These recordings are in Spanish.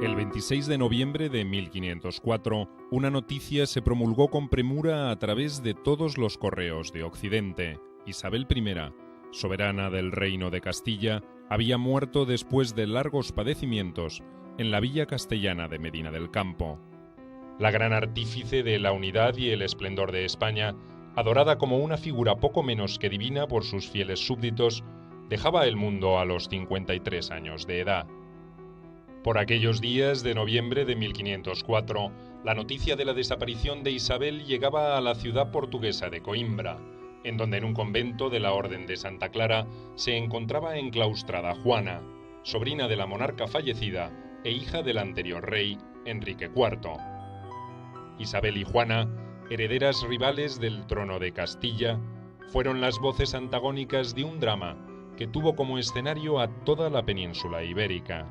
El 26 de noviembre de 1504, una noticia se promulgó con premura a través de todos los correos de Occidente. Isabel I, soberana del Reino de Castilla, había muerto después de largos padecimientos en la villa castellana de Medina del Campo. La gran artífice de la unidad y el esplendor de España, adorada como una figura poco menos que divina por sus fieles súbditos, dejaba el mundo a los 53 años de edad. Por aquellos días de noviembre de 1504, la noticia de la desaparición de Isabel llegaba a la ciudad portuguesa de Coimbra, en donde en un convento de la Orden de Santa Clara se encontraba enclaustrada Juana, sobrina de la monarca fallecida e hija del anterior rey, Enrique IV. Isabel y Juana, herederas rivales del trono de Castilla, fueron las voces antagónicas de un drama que tuvo como escenario a toda la península ibérica.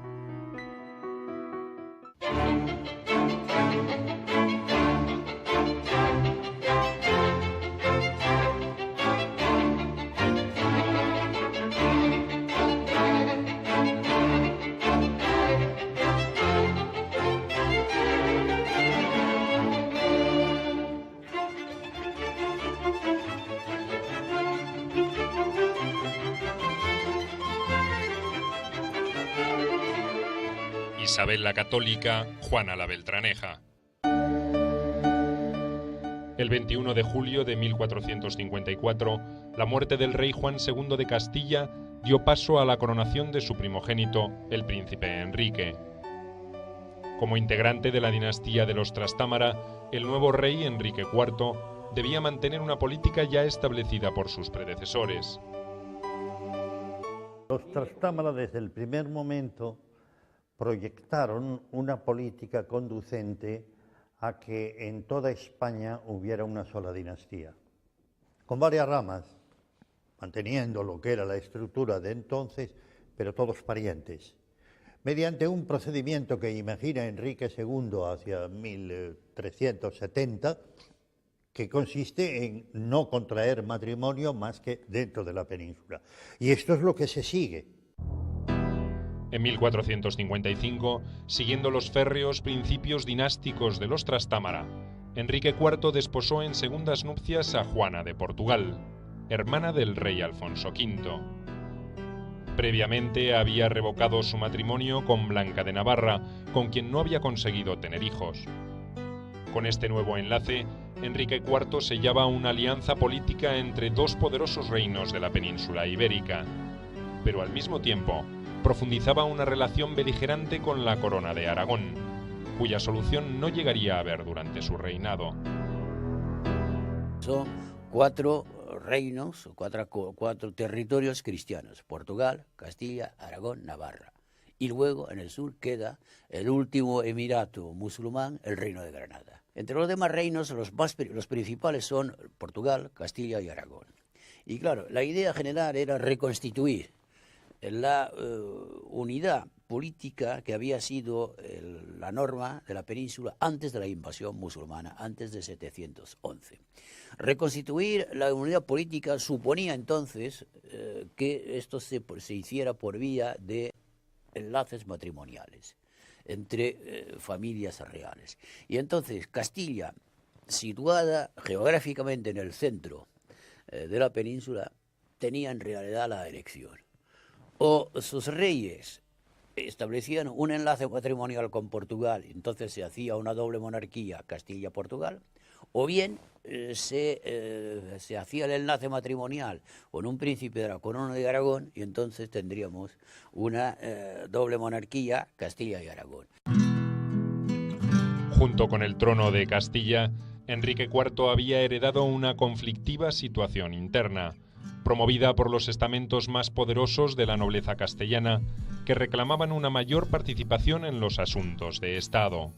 Isabel la Católica, Juana la Beltraneja. El 21 de julio de 1454, la muerte del rey Juan II de Castilla dio paso a la coronación de su primogénito, el príncipe Enrique. Como integrante de la dinastía de los Trastámara, el nuevo rey Enrique IV debía mantener una política ya establecida por sus predecesores. Los Trastámara desde el primer momento proyectaron una política conducente a que en toda España hubiera una sola dinastía, con varias ramas, manteniendo lo que era la estructura de entonces, pero todos parientes, mediante un procedimiento que imagina Enrique II hacia 1370, que consiste en no contraer matrimonio más que dentro de la península. Y esto es lo que se sigue. En 1455, siguiendo los férreos principios dinásticos de los Trastámara, Enrique IV desposó en segundas nupcias a Juana de Portugal, hermana del rey Alfonso V. Previamente había revocado su matrimonio con Blanca de Navarra, con quien no había conseguido tener hijos. Con este nuevo enlace, Enrique IV sellaba una alianza política entre dos poderosos reinos de la península ibérica, pero al mismo tiempo profundizaba una relación beligerante con la corona de Aragón, cuya solución no llegaría a haber durante su reinado. Son cuatro reinos, cuatro territorios cristianos: Portugal, Castilla, Aragón, Navarra. Y luego en el sur queda el último emirato musulmán, el Reino de Granada. Entre los demás reinos, los principales son Portugal, Castilla y Aragón. Y claro, la idea general era reconstituir la unidad política que había sido la norma de la península antes de la invasión musulmana, antes de 711. Reconstituir la unidad política suponía entonces que esto se hiciera por vía de enlaces matrimoniales entre familias reales. Y entonces Castilla, situada geográficamente en el centro de la península, tenía en realidad la elección. O sus reyes establecían un enlace matrimonial con Portugal, entonces se hacía una doble monarquía Castilla-Portugal, o bien se hacía el enlace matrimonial con un príncipe de la corona de Aragón, y entonces tendríamos una doble monarquía Castilla y Aragón. Junto con el trono de Castilla, Enrique IV había heredado una conflictiva situación interna, promovida por los estamentos más poderosos de la nobleza castellana, que reclamaban una mayor participación en los asuntos de Estado.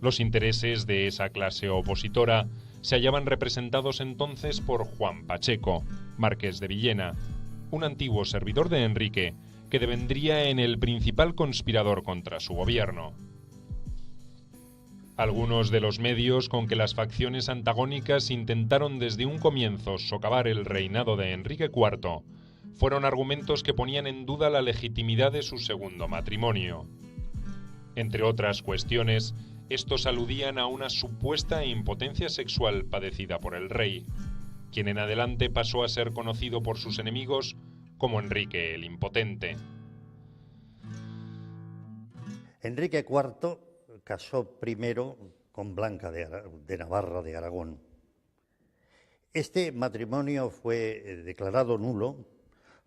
Los intereses de esa clase opositora se hallaban representados entonces por Juan Pacheco, marqués de Villena, un antiguo servidor de Enrique, que devendría en el principal conspirador contra su gobierno. Algunos de los medios con que las facciones antagónicas intentaron desde un comienzo socavar el reinado de Enrique IV fueron argumentos que ponían en duda la legitimidad de su segundo matrimonio. Entre otras cuestiones, estos aludían a una supuesta impotencia sexual padecida por el rey, quien en adelante pasó a ser conocido por sus enemigos como Enrique el Impotente. Enrique IV casó primero con Blanca de Navarra de Aragón. Este matrimonio fue declarado nulo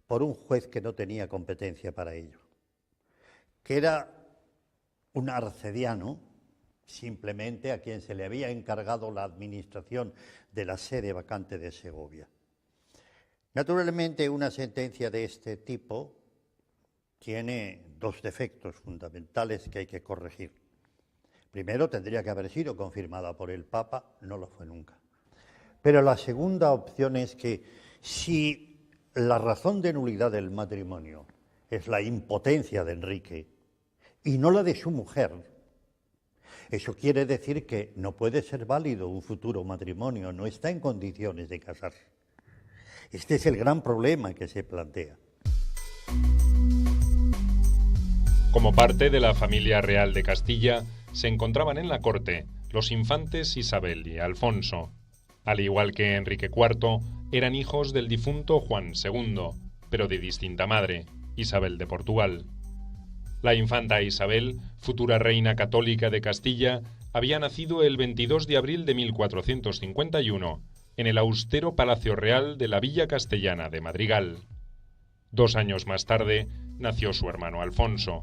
por un juez que no tenía competencia para ello, que era un arcediano, simplemente a quien se le había encargado la administración de la sede vacante de Segovia. Naturalmente, una sentencia de este tipo tiene dos defectos fundamentales que hay que corregir. Primero, tendría que haber sido confirmada por el Papa, no lo fue nunca. Pero la segunda opción es que si la razón de nulidad del matrimonio es la impotencia de Enrique y no la de su mujer, eso quiere decir que no puede ser válido un futuro matrimonio, no está en condiciones de casarse. Este es el gran problema que se plantea. Como parte de la familia real de Castilla, se encontraban en la corte los infantes Isabel y Alfonso. Al igual que Enrique IV, eran hijos del difunto Juan II, pero de distinta madre, Isabel de Portugal. La infanta Isabel, futura reina católica de Castilla, había nacido el 22 de abril de 1451 en el austero Palacio Real de la Villa Castellana de Madrigal. 2 años más tarde nació su hermano Alfonso.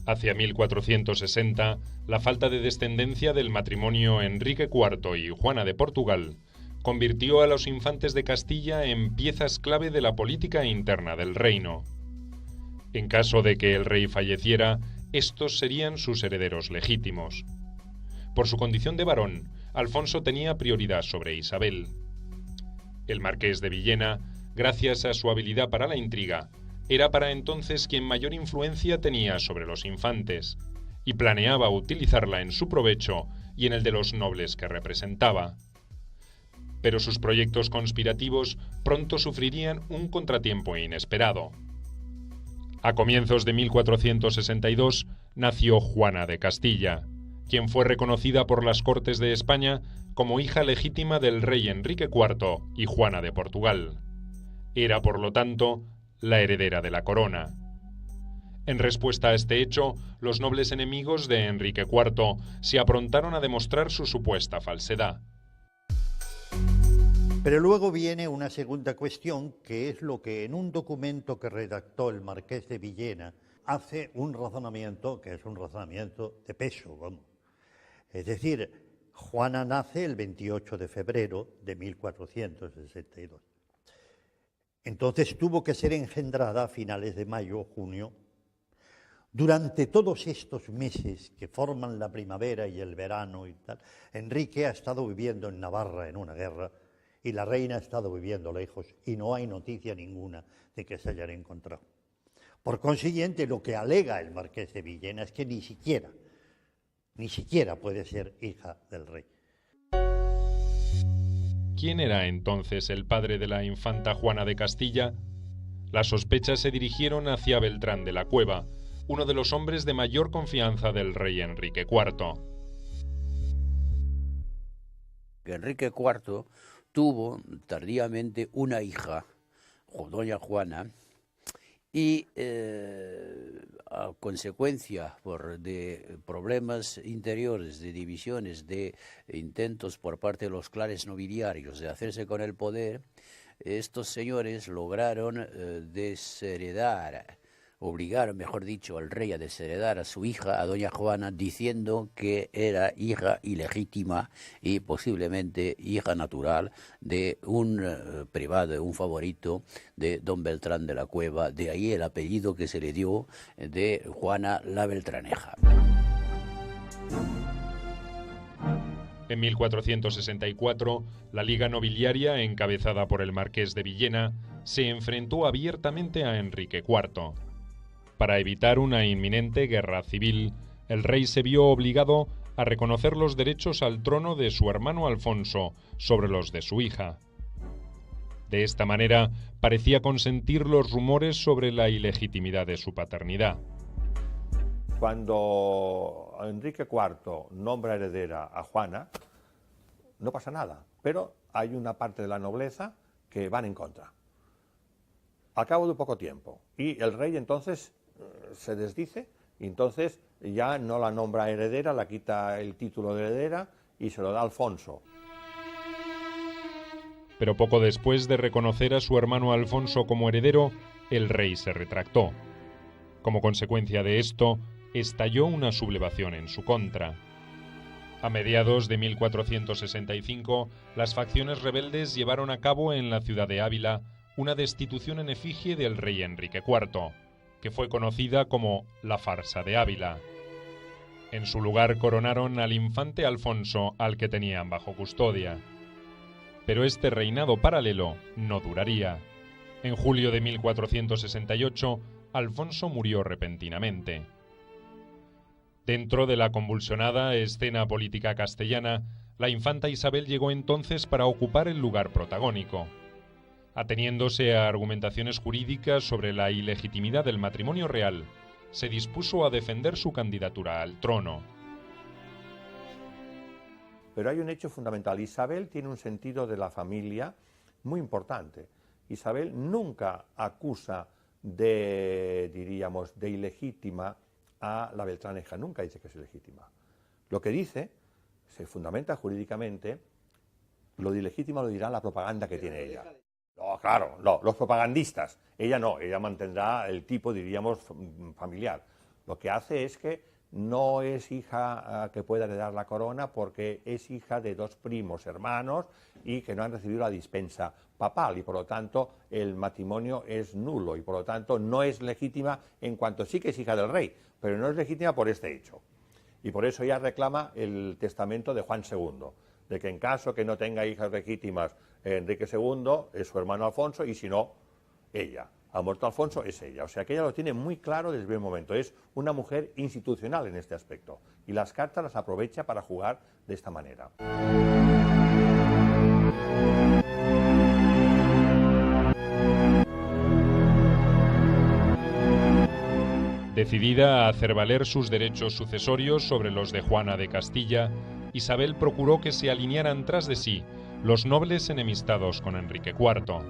Hacia 1460, la falta de descendencia del matrimonio Enrique IV y Juana de Portugal convirtió a los infantes de Castilla en piezas clave de la política interna del reino. En caso de que el rey falleciera, estos serían sus herederos legítimos. Por su condición de varón, Alfonso tenía prioridad sobre Isabel. El marqués de Villena, gracias a su habilidad para la intriga, era para entonces quien mayor influencia tenía sobre los infantes, y planeaba utilizarla en su provecho y en el de los nobles que representaba. Pero sus proyectos conspirativos pronto sufrirían un contratiempo inesperado. A comienzos de 1462 nació Juana de Castilla, quien fue reconocida por las Cortes de España como hija legítima del rey Enrique IV y Juana de Portugal. Era, por lo tanto, la heredera de la corona. En respuesta a este hecho, los nobles enemigos de Enrique IV se aprontaron a demostrar su supuesta falsedad. Pero luego viene una segunda cuestión, que es lo que en un documento que redactó el marqués de Villena hace un razonamiento, que es un razonamiento de peso, vamos. Es decir, Juana nace el 28 de febrero de 1462. Entonces tuvo que ser engendrada a finales de mayo o junio. Durante todos estos meses que forman la primavera y el verano y tal, Enrique ha estado viviendo en Navarra en una guerra y la reina ha estado viviendo lejos y no hay noticia ninguna de que se hayan encontrado. Por consiguiente, lo que alega el marqués de Villena es que ni siquiera puede ser hija del rey. ¿Quién era entonces el padre de la infanta Juana de Castilla? Las sospechas se dirigieron hacia Beltrán de la Cueva, uno de los hombres de mayor confianza del rey Enrique IV. Enrique IV tuvo tardíamente una hija, doña Juana, y a consecuencia de problemas interiores, de divisiones, de intentos por parte de los clanes nobiliarios de hacerse con el poder, estos señores lograron obligaron, mejor dicho, al rey a desheredar a su hija, a doña Juana, diciendo que era hija ilegítima y posiblemente hija natural de un privado, un favorito de don Beltrán de la Cueva, de ahí el apellido que se le dio de Juana la Beltraneja. En 1464, la Liga Nobiliaria, encabezada por el marqués de Villena, se enfrentó abiertamente a Enrique IV. Para evitar una inminente guerra civil, el rey se vio obligado a reconocer los derechos al trono de su hermano Alfonso sobre los de su hija. De esta manera, parecía consentir los rumores sobre la ilegitimidad de su paternidad. cuando Enrique IV nombra heredera a Juana, no pasa nada, pero hay una parte de la nobleza que van en contra. Al cabo de poco tiempo. Y el rey entonces se desdice, y entonces ya no la nombra heredera, la quita el título de heredera y se lo da a Alfonso. Pero poco después de reconocer a su hermano Alfonso como heredero, el rey se retractó. Como consecuencia de esto, estalló una sublevación en su contra. A mediados de 1465, las facciones rebeldes llevaron a cabo en la ciudad de Ávila una destitución en efigie del rey Enrique IV, que fue conocida como la farsa de Ávila. En su lugar coronaron al infante Alfonso, al que tenían bajo custodia. Pero este reinado paralelo no duraría. En julio de 1468, Alfonso murió repentinamente. Dentro de la convulsionada escena política castellana, la infanta Isabel llegó entonces para ocupar el lugar protagónico. Ateniéndose a argumentaciones jurídicas sobre la ilegitimidad del matrimonio real, se dispuso a defender su candidatura al trono. Pero hay un hecho fundamental. Isabel tiene un sentido de la familia muy importante. Isabel nunca acusa de, diríamos, de ilegítima a la Beltraneja, nunca dice que es ilegítima. Lo que dice, se fundamenta jurídicamente, lo de ilegítima lo dirá la propaganda que tiene ella. No, claro, no, los propagandistas. Ella no, ella mantendrá el tipo, diríamos, familiar. Lo que hace es que no es hija que pueda heredar la corona porque es hija de dos primos hermanos y que no han recibido la dispensa papal y por lo tanto el matrimonio es nulo y por lo tanto no es legítima en cuanto sí que es hija del rey, pero no es legítima por este hecho. Y por eso ella reclama el testamento de Juan II, de que en caso que no tenga hijas legítimas Enrique II es su hermano Alfonso y si no, ella. Ha muerto Alfonso, es ella. O sea que ella lo tiene muy claro desde el primer momento. Es una mujer institucional en este aspecto. Y las cartas las aprovecha para jugar de esta manera. Decidida a hacer valer sus derechos sucesorios sobre los de Juana de Castilla, Isabel procuró que se alinearan tras de sí los nobles enemistados con Enrique IV.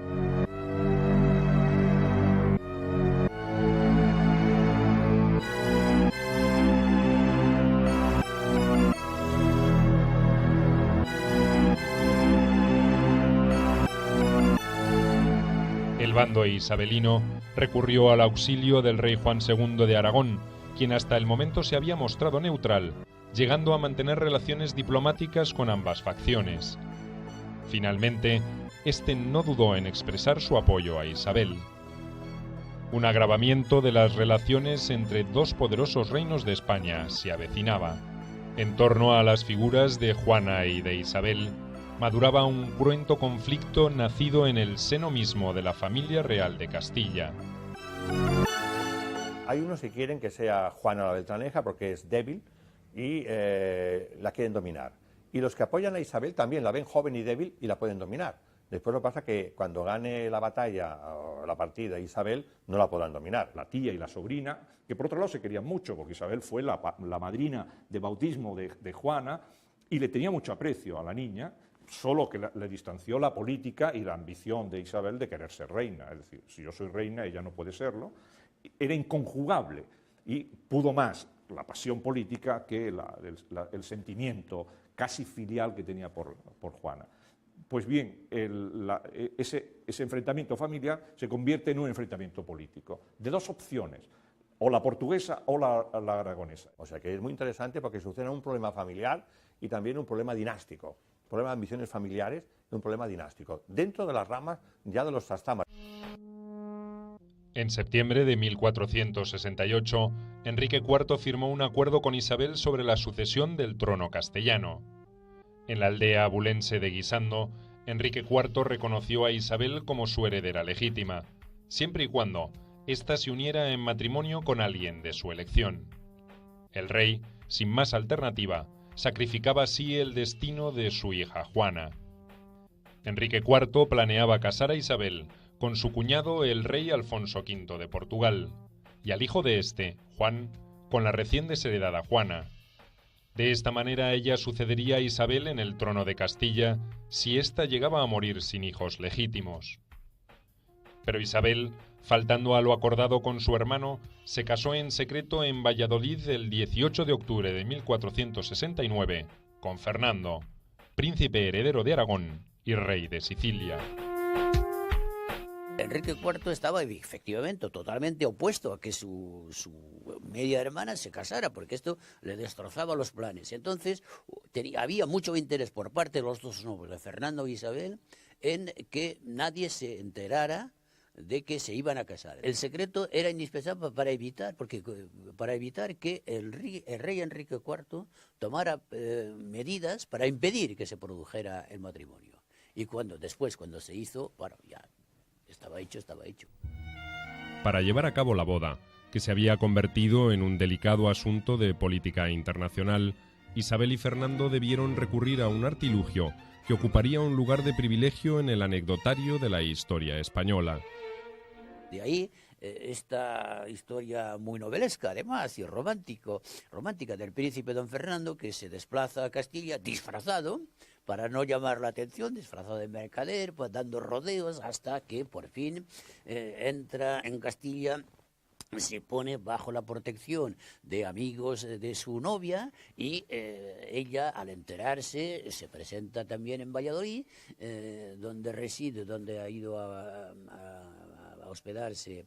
El bando isabelino recurrió al auxilio del rey Juan II de Aragón, quien hasta el momento se había mostrado neutral, llegando a mantener relaciones diplomáticas con ambas facciones. Finalmente, este no dudó en expresar su apoyo a Isabel. Un agravamiento de las relaciones entre dos poderosos reinos de España se avecinaba. En torno a las figuras de Juana y de Isabel, maduraba un cruento conflicto nacido en el seno mismo de la familia real de Castilla. Hay unos que quieren que sea Juana la Beltraneja porque es débil y la quieren dominar. Y los que apoyan a Isabel también la ven joven y débil y la pueden dominar. Después lo que pasa es que cuando gane la batalla o la partida Isabel no la podrán dominar. La tía y la sobrina, que por otro lado se querían mucho, porque Isabel fue la madrina de bautismo de Juana y le tenía mucho aprecio a la niña, solo que le distanció la política y la ambición de Isabel de querer ser reina. Es decir, si yo soy reina, ella no puede serlo. Era inconjugable y pudo más la pasión política que el sentimiento casi filial que tenía por Juana. Pues bien, ese enfrentamiento familiar se convierte en un enfrentamiento político, de dos opciones, o la portuguesa o la aragonesa. O sea que es muy interesante porque sucede un problema familiar y también un problema dinástico, un problema de ambiciones familiares y un problema dinástico, dentro de las ramas ya de los trastamas. En septiembre de 1468, Enrique IV firmó un acuerdo con Isabel sobre la sucesión del trono castellano. En la aldea abulense de Guisando, Enrique IV reconoció a Isabel como su heredera legítima, siempre y cuando ésta se uniera en matrimonio con alguien de su elección. El rey, sin más alternativa, sacrificaba así el destino de su hija Juana. Enrique IV planeaba casar a Isabel con su cuñado el rey Alfonso V de Portugal, y al hijo de este, Juan, con la recién desheredada Juana. De esta manera ella sucedería a Isabel en el trono de Castilla si ésta llegaba a morir sin hijos legítimos. Pero Isabel, faltando a lo acordado con su hermano, se casó en secreto en Valladolid el 18 de octubre de 1469 con Fernando, príncipe heredero de Aragón y rey de Sicilia. Enrique IV estaba efectivamente totalmente opuesto a que su media hermana se casara, porque esto le destrozaba los planes. Entonces había mucho interés por parte de los dos nobles, de Fernando e Isabel, en que nadie se enterara de que se iban a casar. El secreto era indispensable para evitar que el rey Enrique IV tomara medidas para impedir que se produjera el matrimonio. Y después, cuando se hizo, bueno, ya estaba hecho. Para llevar a cabo la boda, que se había convertido en un delicado asunto de política internacional, Isabel y Fernando debieron recurrir a un artilugio que ocuparía un lugar de privilegio en el anecdotario de la historia española. De ahí esta historia muy novelesca, además, y romántica del príncipe don Fernando, que se desplaza a Castilla disfrazado, para no llamar la atención, disfrazado de mercader, pues dando rodeos hasta que por fin entra en Castilla, se pone bajo la protección de amigos de su novia y ella, al enterarse, se presenta también en Valladolid, donde reside, donde ha ido a hospedarse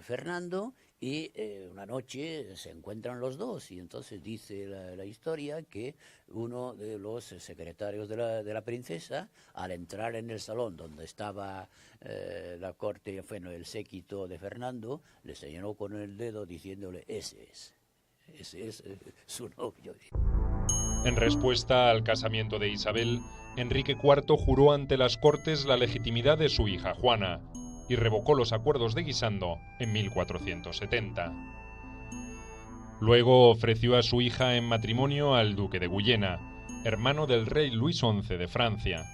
Fernando, y una noche se encuentran los dos y entonces dice la historia que uno de los secretarios de la princesa, al entrar en el salón donde estaba la corte, el séquito de Fernando, le señaló con el dedo diciéndole: ese es su novio. En respuesta al casamiento de Isabel, Enrique IV juró ante las Cortes la legitimidad de su hija Juana y revocó los acuerdos de Guisando en 1470. Luego ofreció a su hija en matrimonio al duque de Guyena, hermano del rey Luis XI de Francia.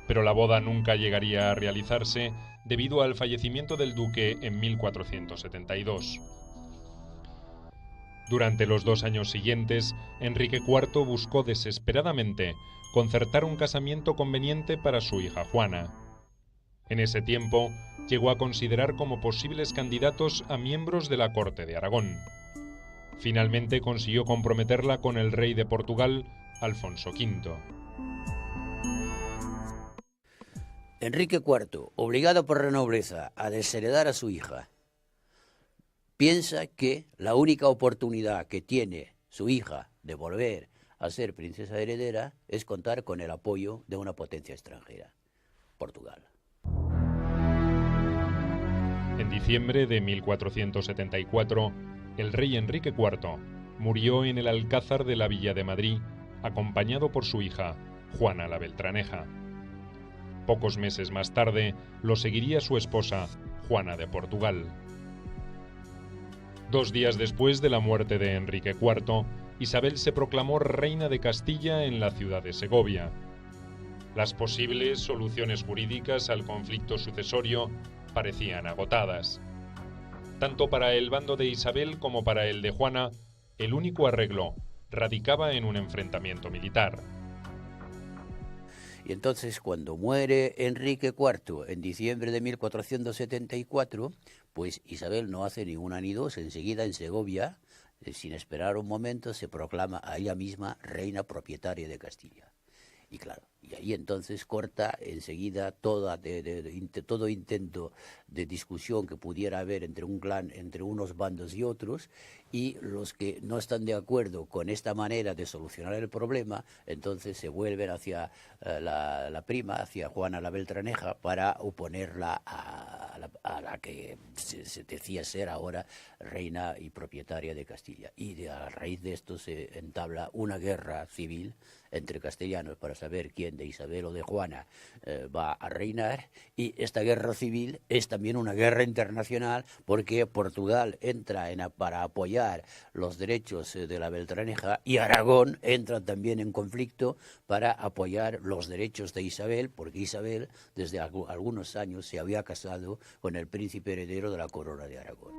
Pero la boda nunca llegaría a realizarse debido al fallecimiento del duque en 1472. Durante los 2 años siguientes, Enrique IV buscó desesperadamente concertar un casamiento conveniente para su hija Juana. En ese tiempo, llegó a considerar como posibles candidatos a miembros de la corte de Aragón. Finalmente consiguió comprometerla con el rey de Portugal, Alfonso V. Enrique IV, obligado por la nobleza a desheredar a su hija, piensa que la única oportunidad que tiene su hija de volver a ser princesa heredera es contar con el apoyo de una potencia extranjera, Portugal. En diciembre de 1474, el rey Enrique IV murió en el Alcázar de la Villa de Madrid, acompañado por su hija, Juana la Beltraneja. Pocos meses más tarde, lo seguiría su esposa, Juana de Portugal. 2 días después de la muerte de Enrique IV, Isabel se proclamó reina de Castilla en la ciudad de Segovia. Las posibles soluciones jurídicas al conflicto sucesorio parecían agotadas. Tanto para el bando de Isabel como para el de Juana, el único arreglo radicaba en un enfrentamiento militar. Y entonces, cuando muere Enrique IV en diciembre de 1474, pues Isabel no hace ni una ni dos, enseguida en Segovia, sin esperar un momento, se proclama a ella misma reina propietaria de Castilla. Y claro, y ahí entonces corta enseguida todo intento de discusión que pudiera haber entre un clan, entre unos bandos y otros, y los que no están de acuerdo con esta manera de solucionar el problema, entonces se vuelven hacia la prima, hacia Juana la Beltraneja, para oponerla a la que se decía ser ahora reina y propietaria de Castilla. Y a raíz de esto se entabla una guerra civil entre castellanos para saber quién de Isabel o de Juana va a reinar, y esta guerra civil es también una guerra internacional porque Portugal entra para apoyar los derechos de la Beltraneja y Aragón entra también en conflicto para apoyar los derechos de Isabel, porque Isabel desde algunos años se había casado con el príncipe heredero de la corona de Aragón.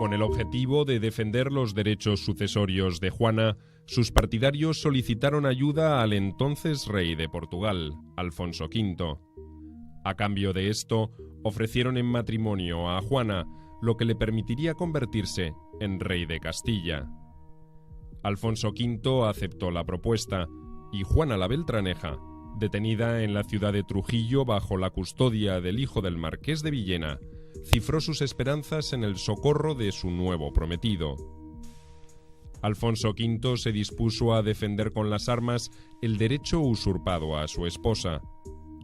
Con el objetivo de defender los derechos sucesorios de Juana, sus partidarios solicitaron ayuda al entonces rey de Portugal, Alfonso V. A cambio de esto, ofrecieron en matrimonio a Juana lo que le permitiría convertirse en rey de Castilla. Alfonso V aceptó la propuesta y Juana la Beltraneja, detenida en la ciudad de Trujillo bajo la custodia del hijo del marqués de Villena, cifró sus esperanzas en el socorro de su nuevo prometido. Alfonso V se dispuso a defender con las armas el derecho usurpado a su esposa,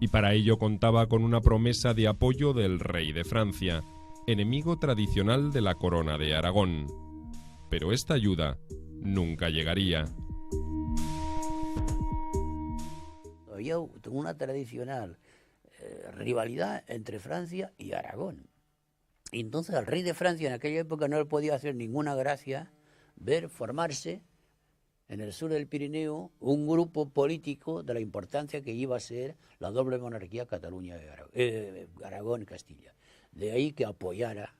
y para ello contaba con una promesa de apoyo del rey de Francia, enemigo tradicional de la corona de Aragón. Pero esta ayuda nunca llegaría. Había una tradicional rivalidad entre Francia y Aragón. Y entonces al rey de Francia en aquella época no le podía hacer ninguna gracia ver formarse en el sur del Pirineo un grupo político de la importancia que iba a ser la doble monarquía Cataluña de Aragón y Castilla. De ahí que apoyara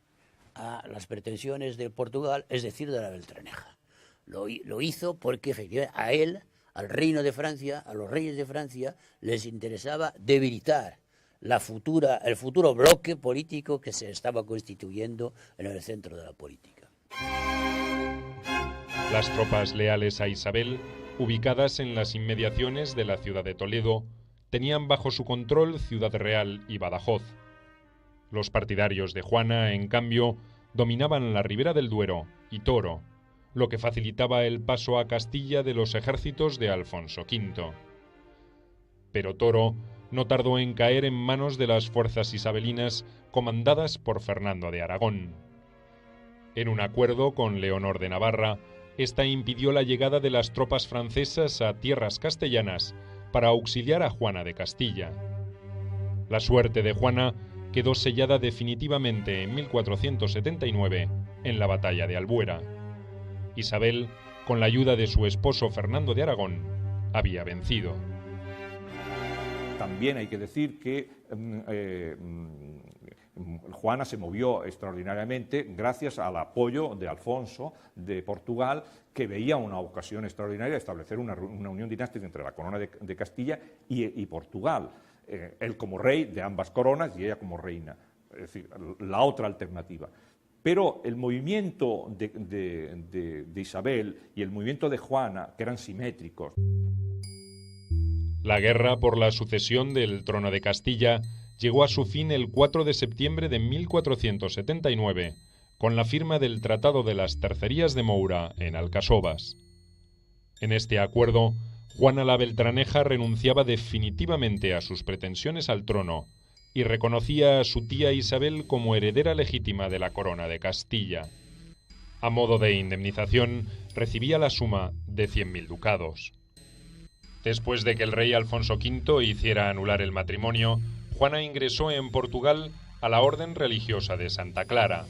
a las pretensiones de Portugal, es decir, de la Beltraneja. Lo hizo porque efectivamente a él, al reino de Francia, a los reyes de Francia, les interesaba debilitar el futuro bloque político que se estaba constituyendo en el centro de la política. Las tropas leales a Isabel, ubicadas en las inmediaciones de la ciudad de Toledo, tenían bajo su control Ciudad Real y Badajoz. Los partidarios de Juana, en cambio, dominaban la ribera del Duero y Toro, lo que facilitaba el paso a Castilla de los ejércitos de Alfonso V. Pero Toro no tardó en caer en manos de las fuerzas isabelinas comandadas por Fernando de Aragón. En un acuerdo con Leonor de Navarra, esta impidió la llegada de las tropas francesas a tierras castellanas para auxiliar a Juana de Castilla. La suerte de Juana quedó sellada definitivamente en 1479 en la batalla de Albuera. Isabel, con la ayuda de su esposo Fernando de Aragón, había vencido. También hay que decir que Juana se movió extraordinariamente gracias al apoyo de Alfonso de Portugal, que veía una ocasión extraordinaria de establecer una unión dinástica entre la corona de Castilla y Portugal. Él como rey de ambas coronas y ella como reina, es decir, la otra alternativa. Pero el movimiento de Isabel y el movimiento de Juana, que eran simétricos. La guerra por la sucesión del trono de Castilla llegó a su fin el 4 de septiembre de 1479, con la firma del Tratado de las Tercerías de Moura en Alcasovas. En este acuerdo, Juana la Beltraneja renunciaba definitivamente a sus pretensiones al trono y reconocía a su tía Isabel como heredera legítima de la corona de Castilla. A modo de indemnización, recibía la suma de 100.000 ducados. Después de que el rey Alfonso V hiciera anular el matrimonio, Juana ingresó en Portugal a la Orden Religiosa de Santa Clara.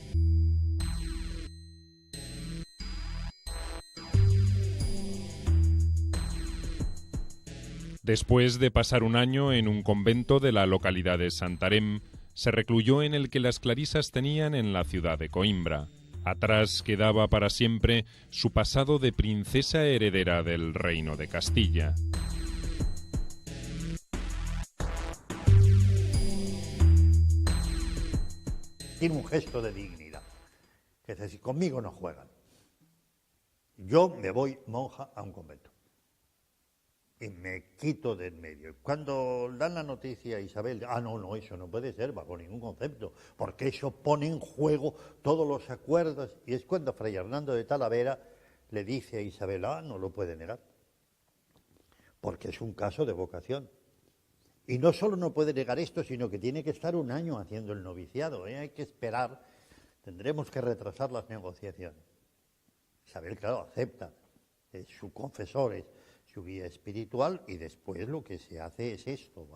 Después de pasar un año en un convento de la localidad de Santarém, se recluyó en el que las clarisas tenían en la ciudad de Coimbra. Atrás quedaba para siempre su pasado de princesa heredera del reino de Castilla. Tiene un gesto de dignidad, que es decir, conmigo no juegan. Yo me voy monja a un convento y me quito de en medio. Cuando dan la noticia a Isabel, no, eso no puede ser bajo ningún concepto, porque eso pone en juego todos los acuerdos, y es cuando Fray Hernando de Talavera le dice a Isabel, no lo puede negar, porque es un caso de vocación. Y no solo no puede negar esto, sino que tiene que estar un año haciendo el noviciado, hay que esperar, tendremos que retrasar las negociaciones. Isabel, claro, acepta, es su confesor, es su guía espiritual, y después lo que se hace es esto,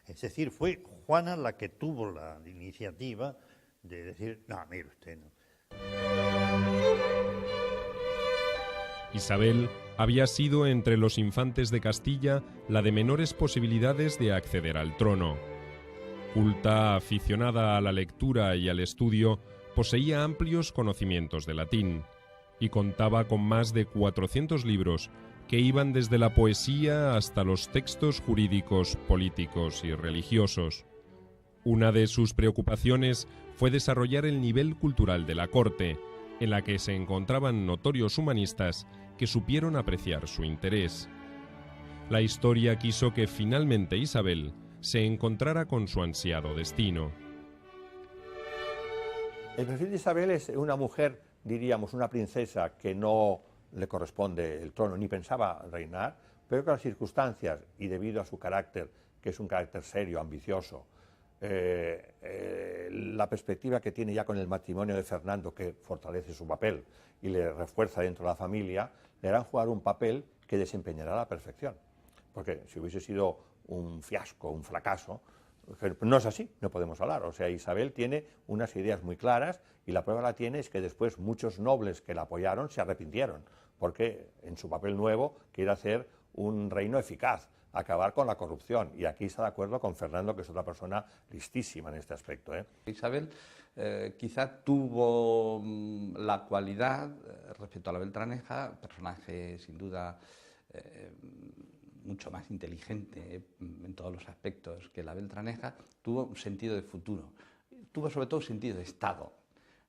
Es decir, fue Juana la que tuvo la iniciativa de decir, mire usted, no. Isabel había sido entre los infantes de Castilla la de menores posibilidades de acceder al trono. Culta, aficionada a la lectura y al estudio, poseía amplios conocimientos de latín y contaba con más de 400 libros que iban desde la poesía hasta los textos jurídicos, políticos y religiosos. Una de sus preocupaciones fue desarrollar el nivel cultural de la corte, en la que se encontraban notorios humanistas que supieron apreciar su interés. La historia quiso que finalmente Isabel se encontrara con su ansiado destino. El perfil de Isabel es una mujer, diríamos, una princesa que no le corresponde el trono ni pensaba reinar, pero que las circunstancias y debido a su carácter, que es un carácter serio, ambicioso, la perspectiva que tiene ya con el matrimonio de Fernando, que fortalece su papel y le refuerza dentro de la familia, le harán jugar un papel que desempeñará a la perfección. Porque si hubiese sido un fiasco, un fracaso, no es así, no podemos hablar. O sea, Isabel tiene unas ideas muy claras y la prueba la tiene es que después muchos nobles que la apoyaron se arrepintieron, porque en su papel nuevo quiere hacer un reino eficaz, acabar con la corrupción, y aquí está de acuerdo con Fernando, que es otra persona listísima en este aspecto. Isabel quizá tuvo la cualidad, respecto a la Beltraneja, personaje sin duda mucho más inteligente en todos los aspectos que la Beltraneja, tuvo un sentido de futuro, tuvo sobre todo un sentido de Estado.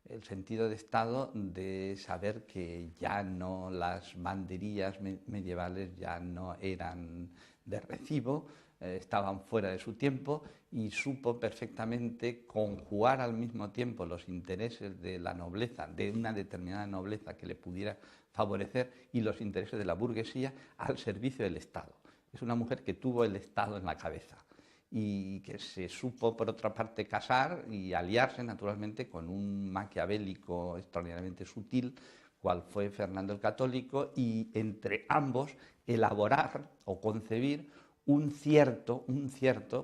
El sentido de Estado de saber que ya no las banderías medievales ya no eran de recibo, estaban fuera de su tiempo, y supo perfectamente conjugar al mismo tiempo los intereses de la nobleza, de una determinada nobleza que le pudiera favorecer, y los intereses de la burguesía al servicio del Estado. Es una mujer que tuvo el Estado en la cabeza y que se supo, por otra parte, casar y aliarse naturalmente con un maquiavélico extraordinariamente sutil, cual fue Fernando el Católico, y entre ambos elaborar o concebir un cierto,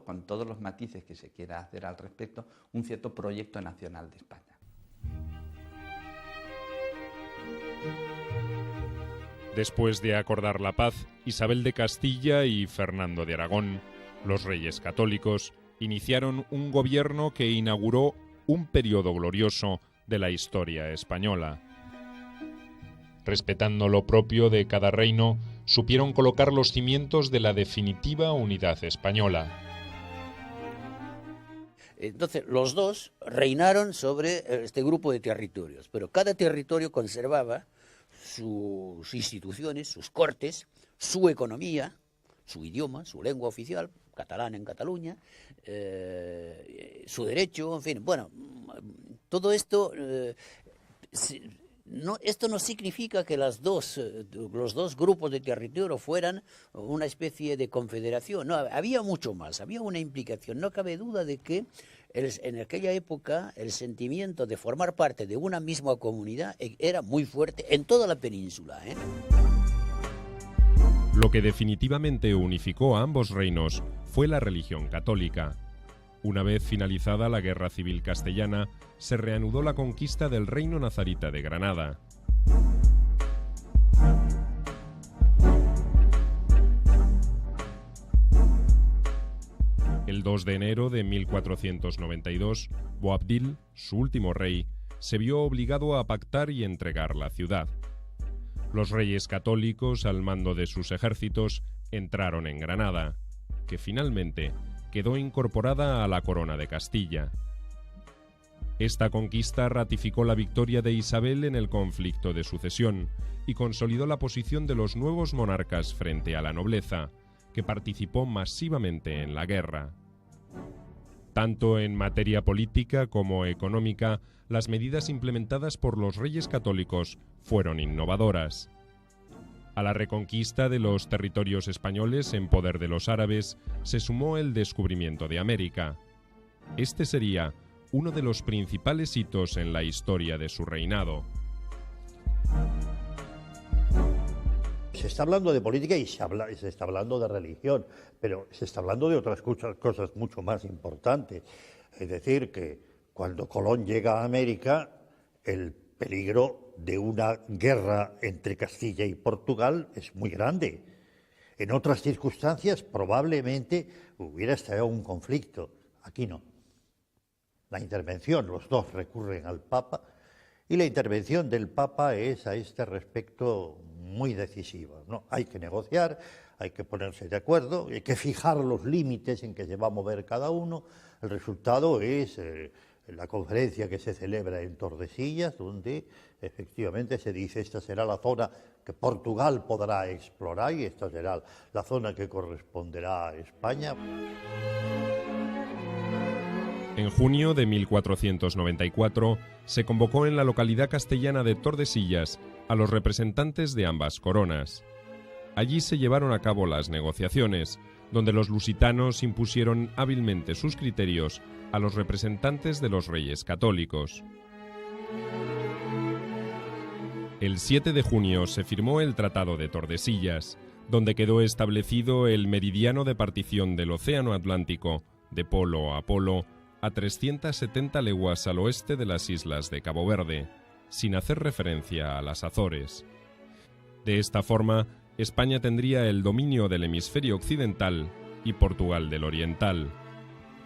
con todos los matices que se quiera hacer al respecto, un cierto proyecto nacional de España. Después de acordar la paz, Isabel de Castilla y Fernando de Aragón, los reyes católicos, iniciaron un gobierno que inauguró un periodo glorioso de la historia española. Respetando lo propio de cada reino, supieron colocar los cimientos de la definitiva unidad española. Entonces, los dos reinaron sobre este grupo de territorios, pero cada territorio conservaba sus instituciones, sus cortes, su economía, su idioma, su lengua oficial, catalán en Cataluña, su derecho, en fin, bueno, todo esto... esto no significa que los dos grupos de territorio fueran una especie de confederación. No, había mucho más, había una implicación. No cabe duda de que en aquella época el sentimiento de formar parte de una misma comunidad era muy fuerte en toda la península. Lo que definitivamente unificó a ambos reinos fue la religión católica. Una vez finalizada la Guerra Civil Castellana, se reanudó la conquista del Reino Nazarita de Granada. El 2 de enero de 1492, Boabdil, su último rey, se vio obligado a pactar y entregar la ciudad. Los reyes católicos, al mando de sus ejércitos, entraron en Granada, que finalmente quedó incorporada a la corona de Castilla. Esta conquista ratificó la victoria de Isabel en el conflicto de sucesión y consolidó la posición de los nuevos monarcas frente a la nobleza, que participó masivamente en la guerra. Tanto en materia política como económica, las medidas implementadas por los reyes católicos fueron innovadoras. A la reconquista de los territorios españoles en poder de los árabes se sumó el descubrimiento de América. Este sería uno de los principales hitos en la historia de su reinado. Se está hablando de política y se está hablando de religión, pero se está hablando de otras cosas mucho más importantes. Es decir, que cuando Colón llega a América, el peligro de una guerra entre Castilla y Portugal es muy grande. En otras circunstancias probablemente hubiera estallado un conflicto. Aquí no. la intervención, los dos recurren al Papa, y la intervención del Papa es a este respecto muy decisiva, ¿no? Hay que negociar, hay que ponerse de acuerdo, hay que fijar los límites en que se va a mover cada uno. El resultado es la conferencia que se celebra en Tordesillas, donde efectivamente se dice esta será la zona que Portugal podrá explorar y esta será la zona que corresponderá a España. En junio de 1494 se convocó en la localidad castellana de Tordesillas a los representantes de ambas coronas. Allí se llevaron a cabo las negociaciones, donde los lusitanos impusieron hábilmente sus criterios a los representantes de los reyes católicos. El 7 de junio se firmó el Tratado de Tordesillas, donde quedó establecido el meridiano de partición del Océano Atlántico, de polo a polo, a 370 leguas al oeste de las islas de Cabo Verde, sin hacer referencia a las Azores. De esta forma, España tendría el dominio del hemisferio occidental y Portugal del oriental.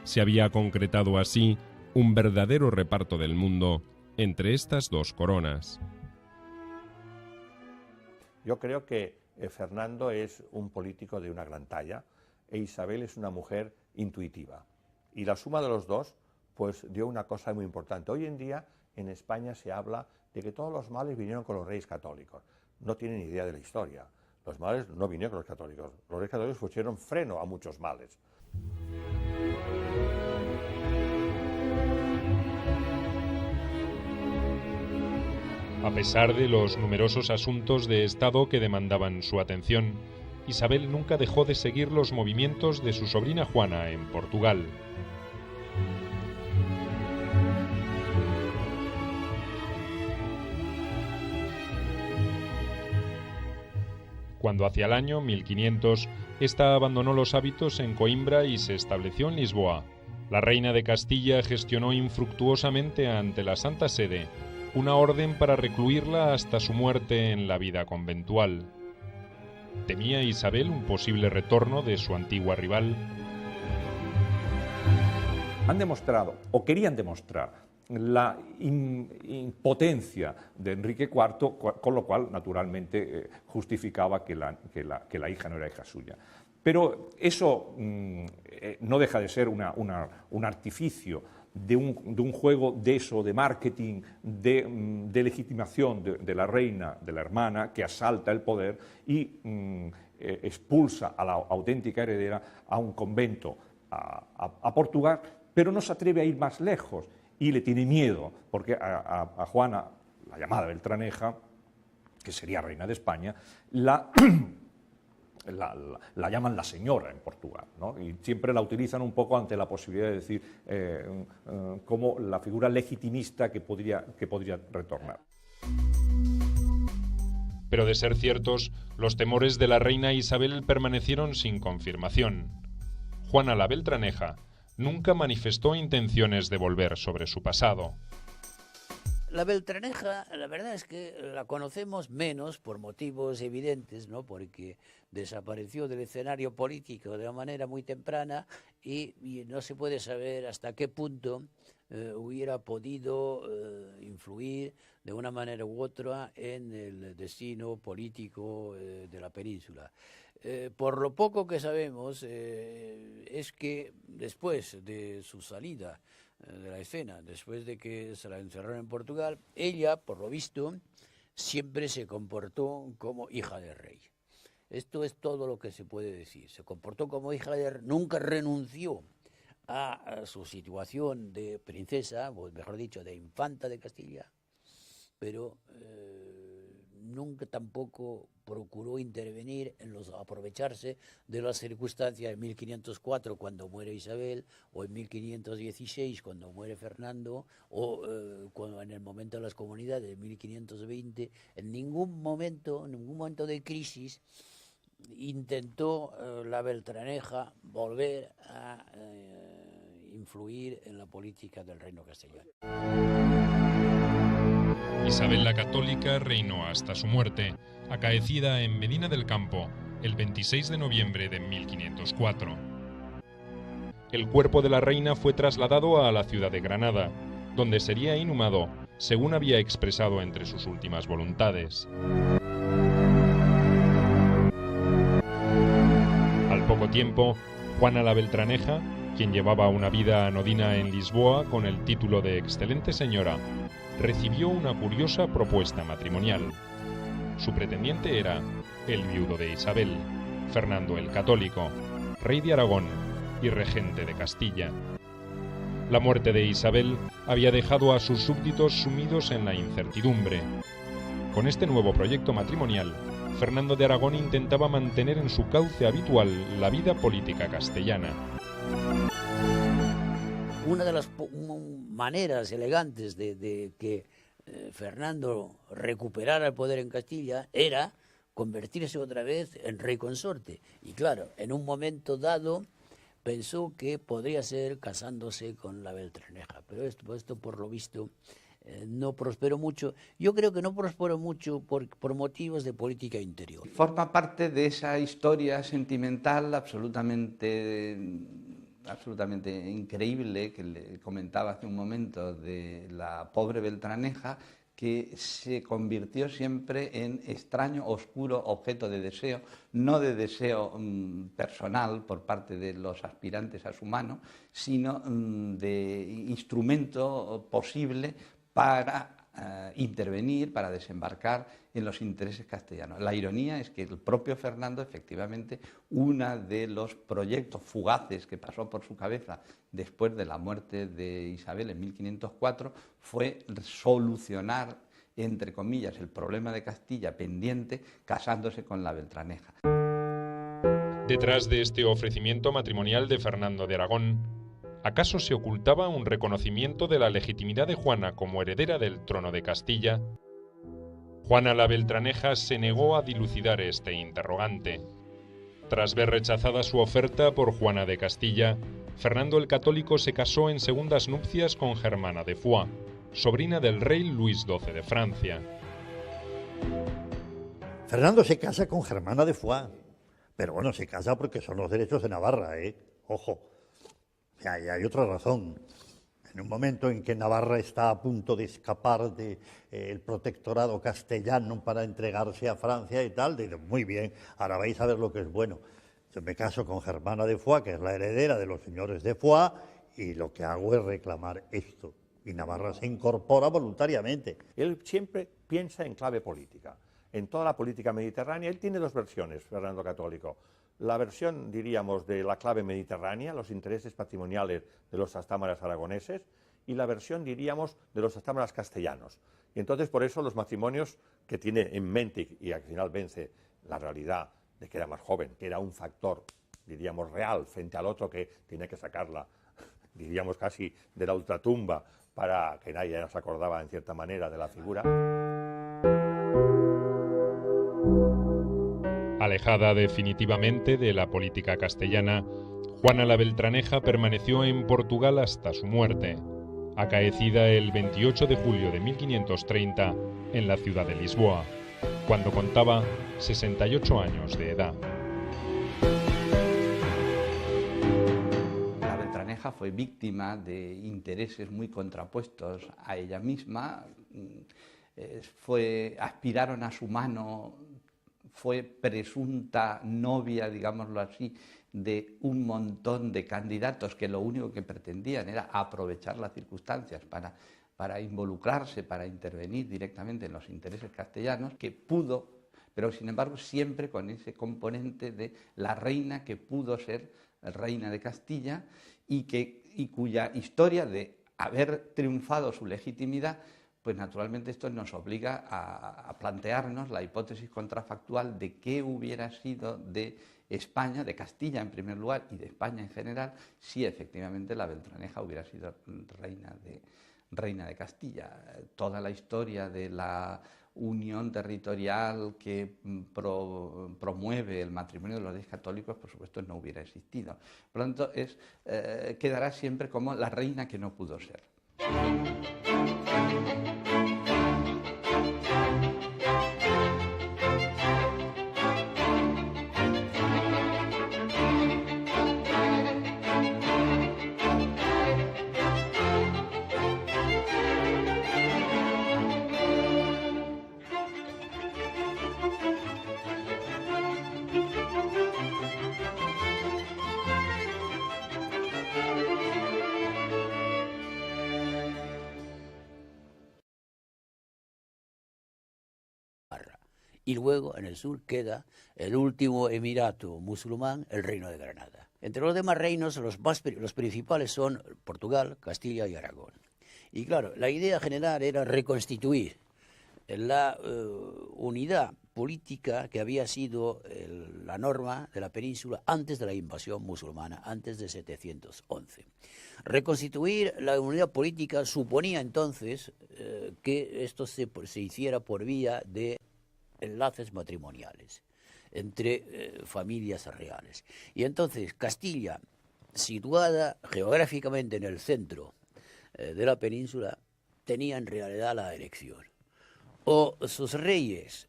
Se había concretado así un verdadero reparto del mundo entre estas dos coronas. Yo creo que Fernando es un político de una gran talla e Isabel es una mujer intuitiva. Y la suma de los dos pues dio una cosa muy importante. Hoy en día en España se habla de que todos los males vinieron con los reyes católicos. No tienen idea de la historia. Los males no vinieron con los católicos. Los reyes católicos pusieron freno a muchos males. A pesar de los numerosos asuntos de Estado que demandaban su atención, Isabel nunca dejó de seguir los movimientos de su sobrina Juana en Portugal. Cuando hacia el año 1500, ésta abandonó los hábitos en Coimbra y se estableció en Lisboa, la reina de Castilla gestionó infructuosamente ante la Santa Sede una orden para recluirla hasta su muerte en la vida conventual. ¿Temía Isabel un posible retorno de su antigua rival? Han demostrado, o querían demostrar, la impotencia de Enrique IV, con lo cual, naturalmente, justificaba que la hija no era hija suya. Pero eso no deja de ser un artificio de un juego de eso, de marketing, de legitimación de la reina, de la hermana, que asalta el poder y expulsa a la auténtica heredera a un convento a Portugal, pero no se atreve a ir más lejos y le tiene miedo, porque a Juana, la llamada Beltraneja, que sería reina de España, la llaman la señora en Portugal, ¿no? Y siempre la utilizan un poco ante la posibilidad de decir como la figura legitimista que podría retornar. Pero de ser ciertos, los temores de la reina Isabel permanecieron sin confirmación. Juana la Beltraneja nunca manifestó intenciones de volver sobre su pasado. La Beltraneja, la verdad es que la conocemos menos por motivos evidentes, ¿no? Porque desapareció del escenario político de una manera muy temprana y no se puede saber hasta qué punto hubiera podido influir de una manera u otra en el destino político de la península. Por lo poco que sabemos es que después de su salida de la escena, después de que se la encerraron en Portugal, ella, por lo visto, siempre se comportó como hija de rey. Esto es todo lo que se puede decir. Se comportó como hija de rey, nunca renunció a su situación de princesa, o mejor dicho, de infanta de Castilla, pero nunca tampoco procuró intervenir aprovecharse de las circunstancias de 1504 cuando muere Isabel, o en 1516 cuando muere Fernando, o cuando en el momento de las comunidades de 1520. En ningún momento de crisis intentó la Beltraneja volver a influir en la política del reino castellano. Isabel la Católica reinó hasta su muerte, acaecida en Medina del Campo, el 26 de noviembre de 1504. el cuerpo de la reina fue trasladado a la ciudad de Granada, donde sería inhumado, según había expresado entre sus últimas voluntades. Al poco tiempo, Juana la Beltraneja, quien llevaba una vida anodina en Lisboa con el título de excelente señora, recibió una curiosa propuesta matrimonial. Su pretendiente era el viudo de Isabel, Fernando el Católico, rey de Aragón y regente de Castilla. La muerte de Isabel había dejado a sus súbditos sumidos en la incertidumbre. Con este nuevo proyecto matrimonial, Fernando de Aragón intentaba mantener en su cauce habitual la vida política castellana. Una de las maneras elegantes de que Fernando recuperara el poder en Castilla era convertirse otra vez en rey consorte. Y claro, en un momento dado pensó que podría ser casándose con la Beltraneja, pero esto por lo visto no prosperó mucho. Yo creo que no prosperó mucho por motivos de política interior. Forma parte de esa historia sentimental absolutamente increíble que le comentaba hace un momento de la pobre Beltraneja, que se convirtió siempre en extraño, oscuro objeto de deseo, no de deseo personal por parte de los aspirantes a su mano, sino de instrumento posible para intervenir, para desembarcar en los intereses castellanos. La ironía es que el propio Fernando, efectivamente, uno de los proyectos fugaces que pasó por su cabeza después de la muerte de Isabel en 1504 fue solucionar, entre comillas, el problema de Castilla pendiente casándose con la Beltraneja. Detrás de este ofrecimiento matrimonial de Fernando de Aragón, ¿acaso se ocultaba un reconocimiento de la legitimidad de Juana como heredera del trono de Castilla? Juana la Beltraneja se negó a dilucidar este interrogante. Tras ver rechazada su oferta por Juana de Castilla, Fernando el Católico se casó en segundas nupcias con Germana de Foix, sobrina del rey Luis XII de Francia. Fernando se casa con Germana de Foix, pero bueno, se casa porque son los derechos de Navarra, ojo. Y hay otra razón. En un momento en que Navarra está a punto de escapar del protectorado castellano para entregarse a Francia y tal, dice, muy bien, ahora vais a ver lo que es bueno. Yo me caso con Germana de Foix, que es la heredera de los señores de Foix, y lo que hago es reclamar esto. Y Navarra se incorpora voluntariamente. Él siempre piensa en clave política. En toda la política mediterránea, él tiene dos versiones, Fernando Católico. La versión, diríamos, de la clave mediterránea, los intereses patrimoniales de los astámaras aragoneses, y la versión, diríamos, de los astámaras castellanos. Y entonces, por eso, los matrimonios que tiene en mente, y al final vence la realidad de que era más joven, que era un factor, diríamos, real, frente al otro que tenía que sacarla, diríamos, casi de la ultratumba, para que nadie nos acordaba, en cierta manera, de la figura. Alejada definitivamente de la política castellana, Juana la Beltraneja permaneció en Portugal hasta su muerte, acaecida el 28 de julio de 1530 en la ciudad de Lisboa, cuando contaba 68 años de edad. La Beltraneja fue víctima de intereses muy contrapuestos a ella misma, aspiraron a su mano, fue presunta novia, digámoslo así, de un montón de candidatos que lo único que pretendían era aprovechar las circunstancias para involucrarse, para intervenir directamente en los intereses castellanos, que pudo, pero sin embargo siempre con ese componente de la reina que pudo ser reina de Castilla y cuya historia de haber triunfado su legitimidad, pues naturalmente esto nos obliga a plantearnos la hipótesis contrafactual de qué hubiera sido de España, de Castilla en primer lugar y de España en general, si efectivamente la Beltraneja hubiera sido reina de Castilla. Toda la historia de la unión territorial que promueve el matrimonio de los reyes católicos, por supuesto, no hubiera existido. Por lo tanto, quedará siempre como la reina que no pudo ser. y luego en el sur queda el último emirato musulmán, el Reino de Granada. Entre los demás reinos, los principales son Portugal, Castilla y Aragón. Y claro, la idea general era reconstituir la unidad política que había sido la norma de la península antes de la invasión musulmana, antes de 711. Reconstituir la unidad política suponía entonces que esto se hiciera por vía de enlaces matrimoniales entre familias reales. Y entonces Castilla, situada geográficamente en el centro de la península, tenía en realidad la elección. O sus reyes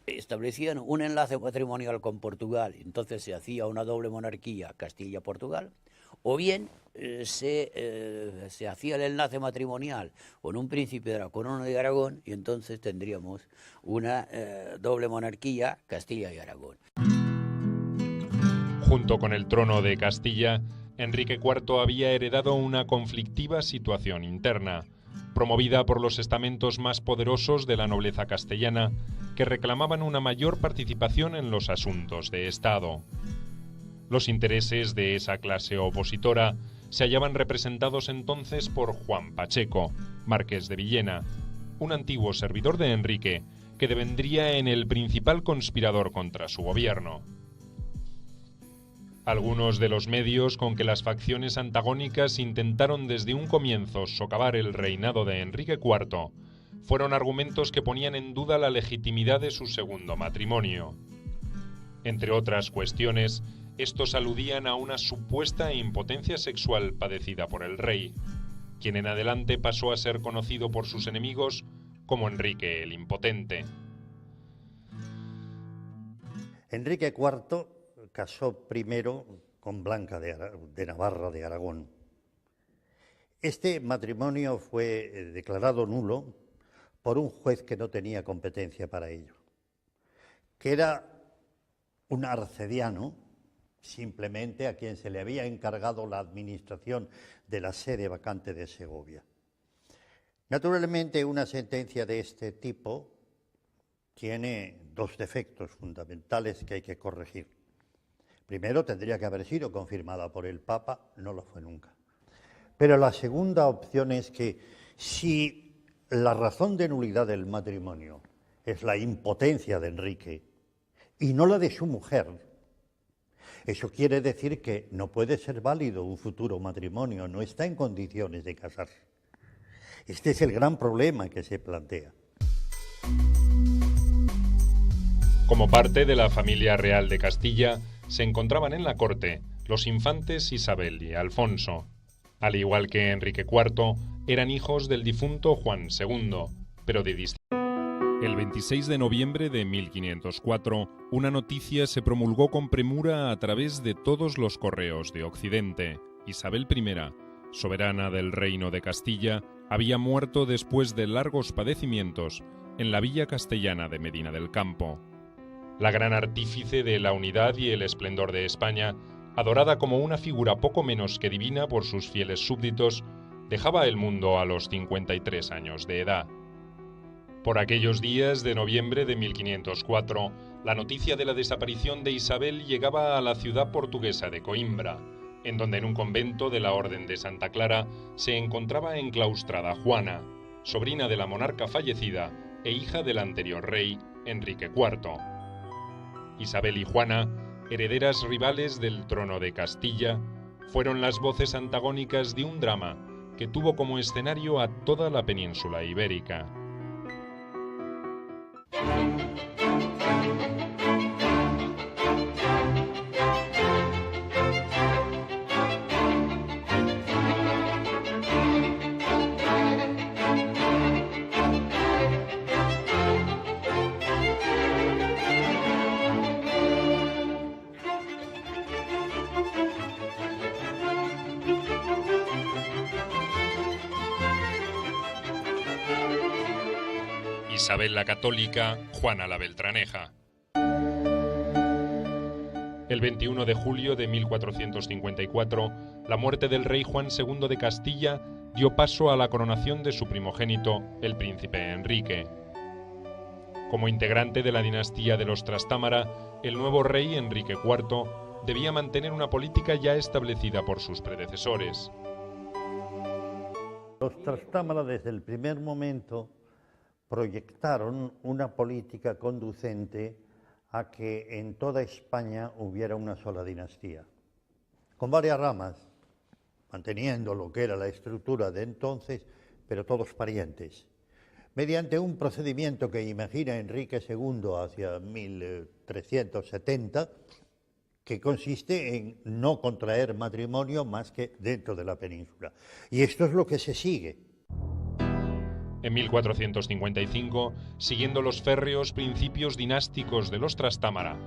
establecían un enlace matrimonial con Portugal, entonces se hacía una doble monarquía Castilla-Portugal, o bien se hacía el enlace matrimonial con un príncipe de la corona de Aragón y entonces tendríamos una doble monarquía Castilla y Aragón. Junto con el trono de Castilla, Enrique IV había heredado una conflictiva situación interna, promovida por los estamentos más poderosos de la nobleza castellana, que reclamaban una mayor participación en los asuntos de Estado. Los intereses de esa clase opositora se hallaban representados entonces por Juan Pacheco, marqués de Villena, un antiguo servidor de Enrique, que devendría en el principal conspirador contra su gobierno. Algunos de los medios con que las facciones antagónicas intentaron desde un comienzo socavar el reinado de Enrique IV fueron argumentos que ponían en duda la legitimidad de su segundo matrimonio. Entre otras cuestiones, estos aludían a una supuesta impotencia sexual padecida por el rey, quien en adelante pasó a ser conocido por sus enemigos como Enrique el Impotente. Enrique IV casó primero con Blanca de Navarra de Aragón. Este matrimonio fue declarado nulo por un juez que no tenía competencia para ello, que era un arcediano, simplemente a quien se le había encargado la administración de la sede vacante de Segovia. Naturalmente, una sentencia de este tipo tiene dos defectos fundamentales que hay que corregir. Primero, tendría que haber sido confirmada por el Papa, no lo fue nunca. Pero la segunda opción es que si la razón de nulidad del matrimonio es la impotencia de Enrique y no la de su mujer, eso quiere decir que no puede ser válido un futuro matrimonio, no está en condiciones de casarse. Este es el gran problema que se plantea. Como parte de la familia real de Castilla, se encontraban en la corte los infantes Isabel y Alfonso. Al igual que Enrique IV, eran hijos del difunto Juan II, pero de distinto. El 26 de noviembre de 1504, una noticia se promulgó con premura a través de todos los correos de Occidente. Isabel I, soberana del Reino de Castilla, había muerto después de largos padecimientos en la villa castellana de Medina del Campo. La gran artífice de la unidad y el esplendor de España, adorada como una figura poco menos que divina por sus fieles súbditos, dejaba el mundo a los 53 años de edad. Por aquellos días de noviembre de 1504, la noticia de la desaparición de Isabel llegaba a la ciudad portuguesa de Coimbra, en donde en un convento de la Orden de Santa Clara se encontraba enclaustrada Juana, sobrina de la monarca fallecida e hija del anterior rey, Enrique IV. Isabel y Juana, herederas rivales del trono de Castilla, fueron las voces antagónicas de un drama que tuvo como escenario a toda la península ibérica. Isabel la Católica, Juana la Beltraneja. El 21 de julio de 1454, la muerte del rey Juan II de Castilla dio paso a la coronación de su primogénito, el príncipe Enrique. Como integrante de la dinastía de los Trastámara, el nuevo rey Enrique IV debía mantener una política ya establecida por sus predecesores. Los Trastámara desde el primer momento proyectaron una política conducente a que en toda España hubiera una sola dinastía, con varias ramas, manteniendo lo que era la estructura de entonces, pero todos parientes, mediante un procedimiento que imagina Enrique II hacia 1370, que consiste en no contraer matrimonio más que dentro de la península. Y esto es lo que se sigue. En 1455, siguiendo los férreos principios dinásticos de los Trastámara,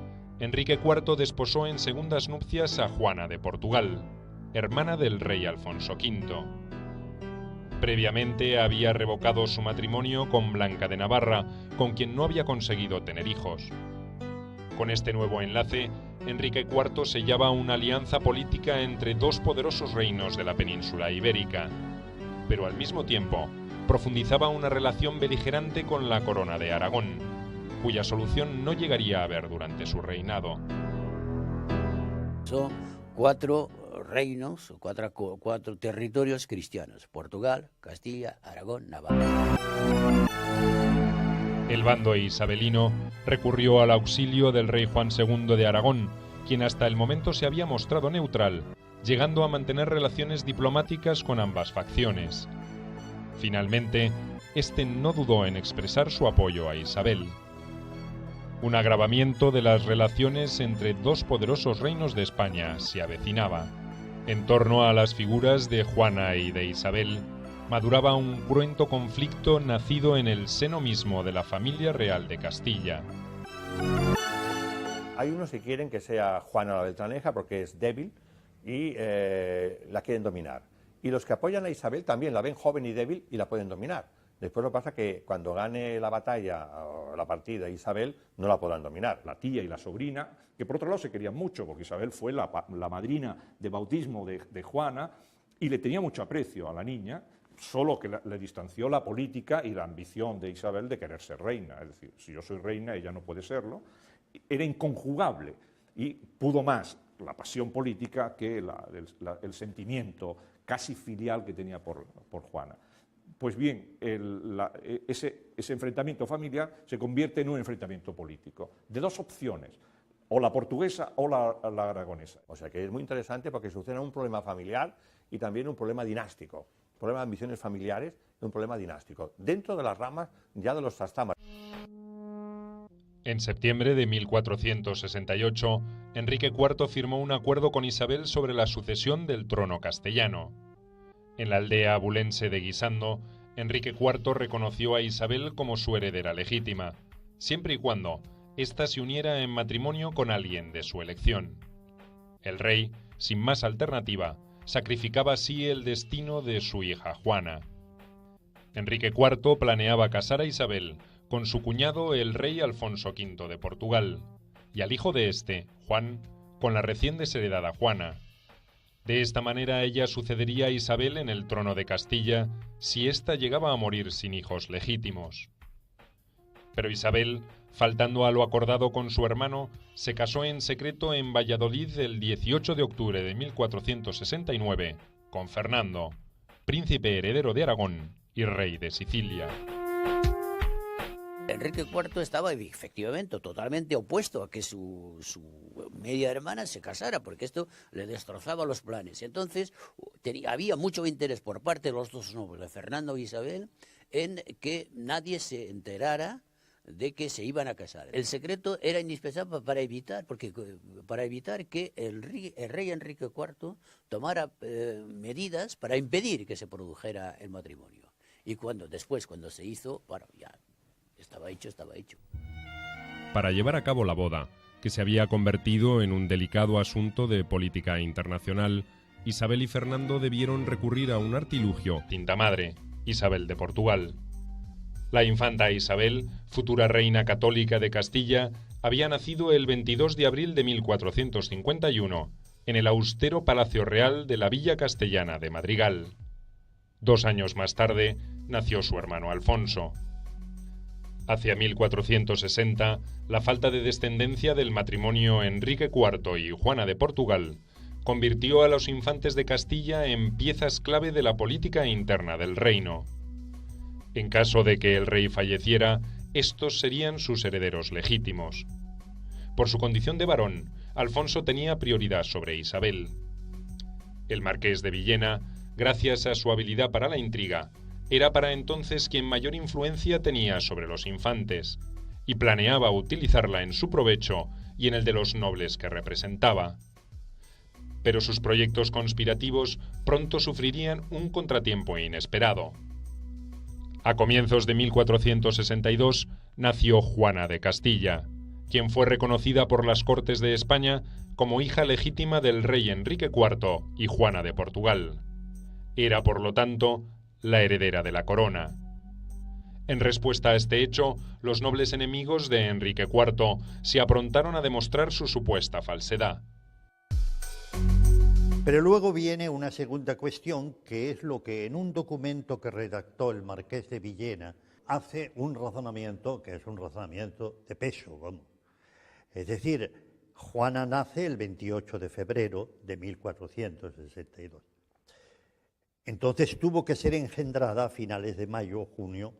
Enrique IV desposó en segundas nupcias a Juana de Portugal, hermana del rey Alfonso V. Previamente había revocado su matrimonio con Blanca de Navarra, con quien no había conseguido tener hijos. Con este nuevo enlace, Enrique IV sellaba una alianza política entre dos poderosos reinos de la península ibérica, pero al mismo tiempo profundizaba una relación beligerante con la corona de Aragón, cuya solución no llegaría a haber durante su reinado. Son 4 reinos, cuatro territorios cristianos: Portugal, Castilla, Aragón, Navarra. El bando isabelino recurrió al auxilio del rey Juan II de Aragón, quien hasta el momento se había mostrado neutral, llegando a mantener relaciones diplomáticas con ambas facciones. Finalmente, este no dudó en expresar su apoyo a Isabel. Un agravamiento de las relaciones entre dos poderosos reinos de España se avecinaba. En torno a las figuras de Juana y de Isabel, maduraba un cruento conflicto nacido en el seno mismo de la familia real de Castilla. Hay unos que quieren que sea Juana la Beltraneja porque es débil y la quieren dominar. Y los que apoyan a Isabel también la ven joven y débil y la pueden dominar. Después lo que pasa es que cuando gane la batalla o la partida Isabel no la podrán dominar. La tía y la sobrina, que por otro lado se querían mucho, porque Isabel fue la madrina de bautismo de Juana y le tenía mucho aprecio a la niña, solo que le distanció la política y la ambición de Isabel de querer ser reina. Es decir, si yo soy reina, ella no puede serlo. Era inconjugable y pudo más la pasión política que el sentimiento casi filial que tenía por Juana. Pues bien, ese enfrentamiento familiar se convierte en un enfrentamiento político, de dos opciones, o la portuguesa o la aragonesa. O sea que es muy interesante porque sucede un problema familiar y también un problema dinástico, un problema de ambiciones familiares y un problema dinástico, dentro de las ramas ya de los Trastámara. En septiembre de 1468, Enrique IV firmó un acuerdo con Isabel sobre la sucesión del trono castellano. En la aldea abulense de Guisando, Enrique IV reconoció a Isabel como su heredera legítima, siempre y cuando ésta se uniera en matrimonio con alguien de su elección. El rey, sin más alternativa, sacrificaba así el destino de su hija Juana. Enrique IV planeaba casar a Isabel con su cuñado el rey Alfonso V de Portugal, y al hijo de este, Juan, con la recién desheredada Juana. De esta manera ella sucedería a Isabel en el trono de Castilla si ésta llegaba a morir sin hijos legítimos. Pero Isabel, faltando a lo acordado con su hermano, se casó en secreto en Valladolid el 18 de octubre de 1469 con Fernando, príncipe heredero de Aragón y rey de Sicilia. Enrique IV estaba efectivamente totalmente opuesto a que su media hermana se casara, porque esto le destrozaba los planes. Entonces había mucho interés por parte de los dos nobles, de Fernando e Isabel, en que nadie se enterara de que se iban a casar. El secreto era indispensable para evitar que el rey Enrique IV tomara medidas para impedir que se produjera el matrimonio. Y cuando se hizo, bueno, ya estaba hecho. Para llevar a cabo la boda, que se había convertido en un delicado asunto de política internacional, Isabel y Fernando debieron recurrir a un artilugio, tinta madre, Isabel de Portugal. La infanta Isabel, futura reina católica de Castilla, había nacido el 22 de abril de 1451 en el austero Palacio Real de la Villa Castellana de Madrigal. 2 años más tarde nació su hermano Alfonso. Hacia 1460, la falta de descendencia del matrimonio Enrique IV y Juana de Portugal convirtió a los infantes de Castilla en piezas clave de la política interna del reino. En caso de que el rey falleciera, estos serían sus herederos legítimos. Por su condición de varón, Alfonso tenía prioridad sobre Isabel. El marqués de Villena, gracias a su habilidad para la intriga, era para entonces quien mayor influencia tenía sobre los infantes, y planeaba utilizarla en su provecho y en el de los nobles que representaba. Pero sus proyectos conspirativos pronto sufrirían un contratiempo inesperado. A comienzos de 1462 nació Juana de Castilla, quien fue reconocida por las Cortes de España como hija legítima del rey Enrique IV y Juana de Portugal. Era, por lo tanto, la heredera de la corona. En respuesta a este hecho, los nobles enemigos de Enrique IV se aprontaron a demostrar su supuesta falsedad. Pero luego viene una segunda cuestión, que es lo que en un documento que redactó el marqués de Villena hace un razonamiento que es un razonamiento de peso, vamos. Es decir, Juana nace el 28 de febrero de 1462. Entonces tuvo que ser engendrada a finales de mayo o junio.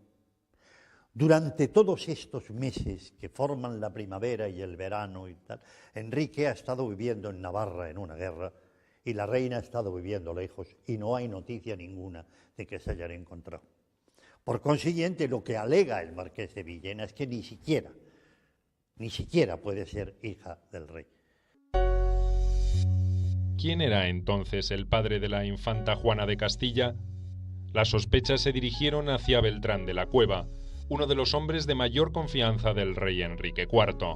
Durante todos estos meses que forman la primavera y el verano y tal, Enrique ha estado viviendo en Navarra en una guerra y la reina ha estado viviendo lejos y no hay noticia ninguna de que se hayan encontrado. Por consiguiente, lo que alega el marqués de Villena es que ni siquiera puede ser hija del rey. ¿Quién era entonces el padre de la infanta Juana de Castilla? Las sospechas se dirigieron hacia Beltrán de la Cueva, uno de los hombres de mayor confianza del rey Enrique IV.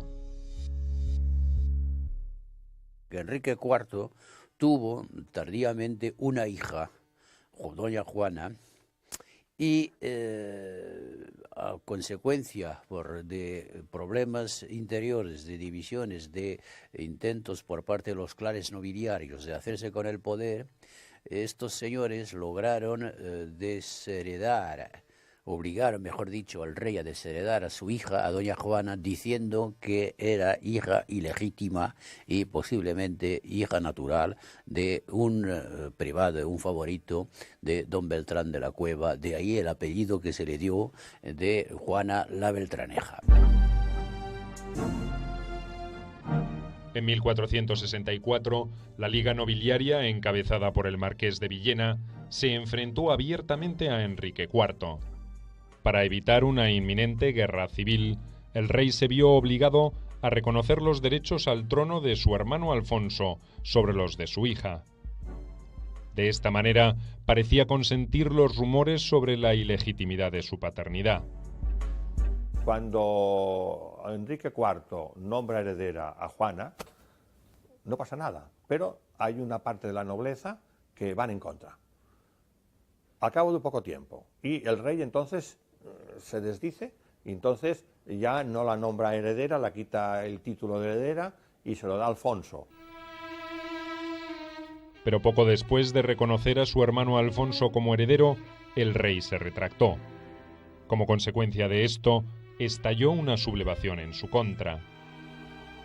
Enrique IV tuvo tardíamente una hija, doña Juana, y a consecuencia de problemas interiores, de divisiones, de intentos por parte de los clanes nobiliarios de hacerse con el poder, estos señores lograron obligaron, mejor dicho, al rey a desheredar a su hija, a doña Juana, diciendo que era hija ilegítima y posiblemente hija natural de un privado, un favorito de don Beltrán de la Cueva, de ahí el apellido que se le dio de Juana la Beltraneja. En 1464, la Liga Nobiliaria, encabezada por el marqués de Villena, se enfrentó abiertamente a Enrique IV. Para evitar una inminente guerra civil, el rey se vio obligado a reconocer los derechos al trono de su hermano Alfonso sobre los de su hija. De esta manera, parecía consentir los rumores sobre la ilegitimidad de su paternidad. Cuando Enrique IV nombra heredera a Juana, no pasa nada, pero hay una parte de la nobleza que van en contra. Al cabo de poco tiempo, y el rey entonces se desdice, y entonces ya no la nombra heredera, la quita el título de heredera y se lo da a Alfonso. Pero poco después de reconocer a su hermano Alfonso como heredero, el rey se retractó. Como consecuencia de esto, estalló una sublevación en su contra.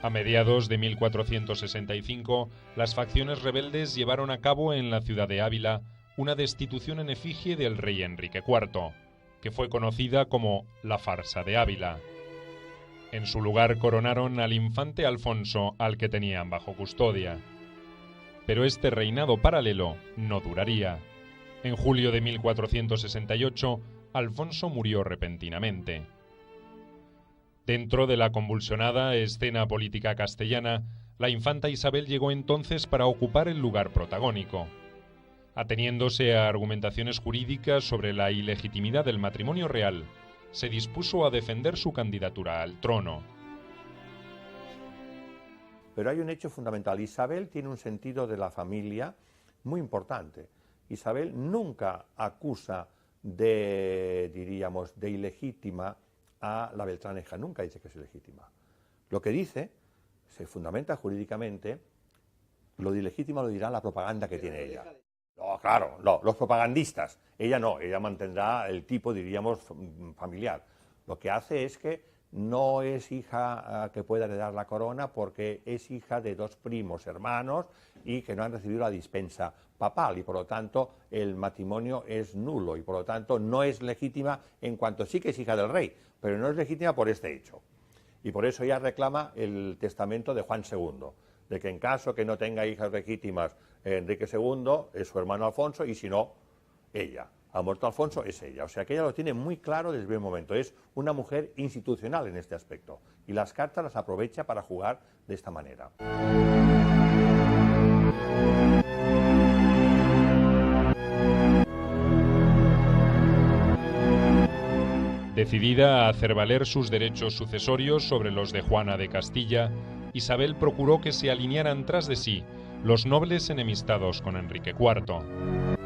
A mediados de 1465, las facciones rebeldes llevaron a cabo en la ciudad de Ávila una destitución en efigie del rey Enrique IV, que fue conocida como la farsa de Ávila. En su lugar coronaron al infante Alfonso, al que tenían bajo custodia. Pero este reinado paralelo no duraría. En julio de 1468, Alfonso murió repentinamente. Dentro de la convulsionada escena política castellana, la infanta Isabel llegó entonces para ocupar el lugar protagónico. Ateniéndose a argumentaciones jurídicas sobre la ilegitimidad del matrimonio real, se dispuso a defender su candidatura al trono. Pero hay un hecho fundamental. Isabel tiene un sentido de la familia muy importante. Isabel nunca acusa de ilegítima a la Beltraneja, nunca dice que es ilegítima. Lo que dice, se fundamenta jurídicamente, lo de ilegítima lo dirá la propaganda que tiene ella. No, claro, no, los propagandistas. Ella no, ella mantendrá el tipo, diríamos, familiar. Lo que hace es que no es hija que pueda heredar la corona porque es hija de 2 primos hermanos y que no han recibido la dispensa papal y por lo tanto el matrimonio es nulo y por lo tanto no es legítima en cuanto sí que es hija del rey, pero no es legítima por este hecho. Y por eso ella reclama el testamento de Juan II, de que en caso que no tenga hijas legítimas Enrique II es su hermano Alfonso y si no, ella. Ha muerto Alfonso, es ella. O sea que ella lo tiene muy claro desde el primer momento. Es una mujer institucional en este aspecto. Y las cartas las aprovecha para jugar de esta manera. Decidida a hacer valer sus derechos sucesorios sobre los de Juana de Castilla, Isabel procuró que se alinearan tras de sí los nobles enemistados con Enrique IV.